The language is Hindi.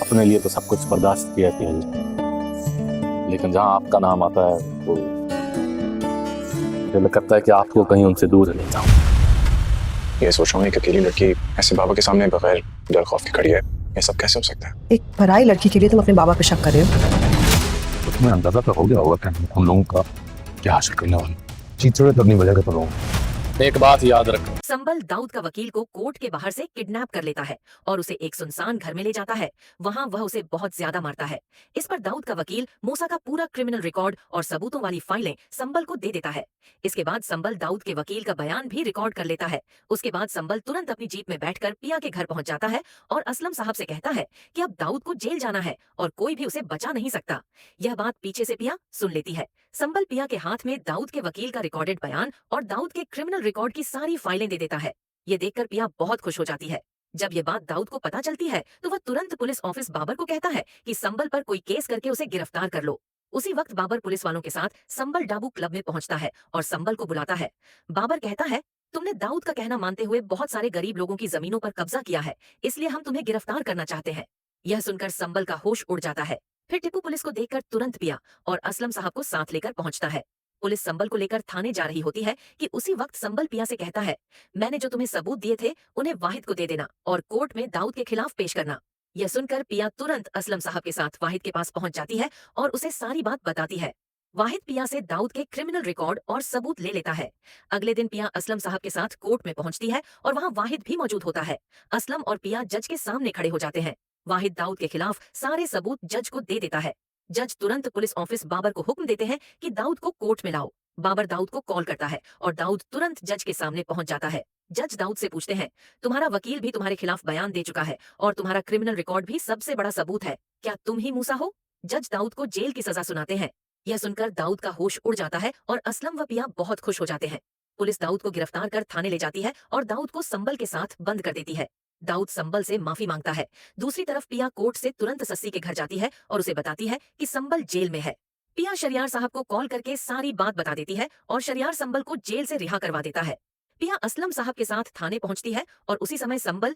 अपने लिए तो सब कुछ बर्दाश्त किया कि लेकिन जहाँ आपका नाम आता है तो मुझे लगता है कि आपको कहीं उनसे दूर ले जाऊं। ये सोच रहा हूँ, एक अकेली लड़की ऐसे बाबा के सामने बगैर डर खौफ के खड़ी है, ये सब कैसे हो सकता है? एक पराई लड़की के लिए तुम अपने बाबा पे शक कर रहे हो? तुम्हें अंदाजा तो हो गया होगा कि हम लोगों का क्या हासिल करने वाले चीचड़े तब नहीं बजेगा। तो एक बात याद रखो, संबल दाऊद का वकील को कोर्ट के बाहर से किडनैप कर लेता है और उसे एक सुनसान घर में ले जाता है। वहाँ वह उसे बहुत ज्यादा मारता है। इस पर दाऊद का वकील मूसा का पूरा क्रिमिनल रिकॉर्ड और सबूतों वाली फाइलें संबल को दे देता है। इसके बाद संबल दाऊद के वकील का बयान भी रिकॉर्ड कर लेता है। उसके बाद संबल तुरंत अपनी जीप में बैठकर पिया के घर पहुंच जाता है और असलम साहब से कहता है कि अब दाऊद को जेल जाना है और कोई भी उसे बचा नहीं सकता। यह बात पीछे से पिया सुन लेती है। संबल पिया के हाथ में दाऊद के वकील का रिकॉर्डेड बयान और दाऊद के क्रिमिनल रिकॉर्ड की सारी फाइलें दे देता है। ये देखकर पिया बहुत खुश हो जाती है। जब ये बात दाऊद को पता चलती है तो वह तुरंत पुलिस ऑफिस बाबर को कहता है कि संबल पर कोई केस करके उसे गिरफ्तार कर लो। उसी वक्त बाबर पुलिस वालों के साथ संबल डाबू क्लब में पहुंचता है और संबल को बुलाता है। बाबर कहता है, तुमने दाऊद का कहना मानते हुए बहुत सारे गरीब लोगों की जमीनों पर कब्जा किया है, इसलिए हम तुम्हें गिरफ्तार करना चाहते हैं। यह सुनकर संबल का होश उड़ जाता है। फिर टिप्पू पुलिस को देखकर तुरंत पिया और असलम साहब को साथ लेकर पहुंचता है। पुलिस संबल को लेकर थाने जा रही होती है कि उसी वक्त संबल पिया से कहता है, मैंने जो तुम्हें सबूत दिए थे उन्हें वाहिद को दे देना और कोर्ट में दाऊद के खिलाफ पेश करना। यह सुनकर पिया तुरंत असलम साहब के साथ वाहिद के पास पहुंच जाती है और उसे सारी बात बताती है। वाहिद पिया से दाऊद के क्रिमिनल रिकॉर्ड और सबूत ले लेता है। अगले दिन पिया असलम साहब के साथ कोर्ट में पहुंचती है और वहां वाहिद भी मौजूद होता है। असलम और पिया जज के सामने खड़े हो जाते हैं। वाहिद दाऊद के खिलाफ सारे सबूत जज को दे देता है। जज तुरंत पुलिस ऑफिस बाबर को हुक्म देते हैं कि दाऊद को कोर्ट में लाओ। बाबर दाऊद को कॉल करता है और दाऊद तुरंत जज के सामने पहुंच जाता है। जज दाऊद से पूछते हैं, तुम्हारा वकील भी तुम्हारे खिलाफ बयान दे चुका है और तुम्हारा क्रिमिनल रिकॉर्ड भी सबसे बड़ा सबूत है, क्या तुम ही मूसा हो? जज दाऊद को जेल की सजा सुनाते हैं। यह सुनकर दाऊद का होश उड़ जाता है और असलम व पिया बहुत खुश हो जाते हैं। पुलिस दाऊद को गिरफ्तार कर थाने ले जाती है और दाऊद को संबल के साथ बंद कर देती है। दाऊद संबल से माफी मांगता है। दूसरी तरफ पिया कोर्ट से तुरंत सस्सी के घर जाती है और उसे बताती है कि संबल जेल में है। पिया शरियार साहब को कॉल करके सारी बात बता देती है और शरियार संबल को जेल से रिहा करवा देता है। पिया असलम साहब के साथ थाने पहुंचती है और उसी समय संबल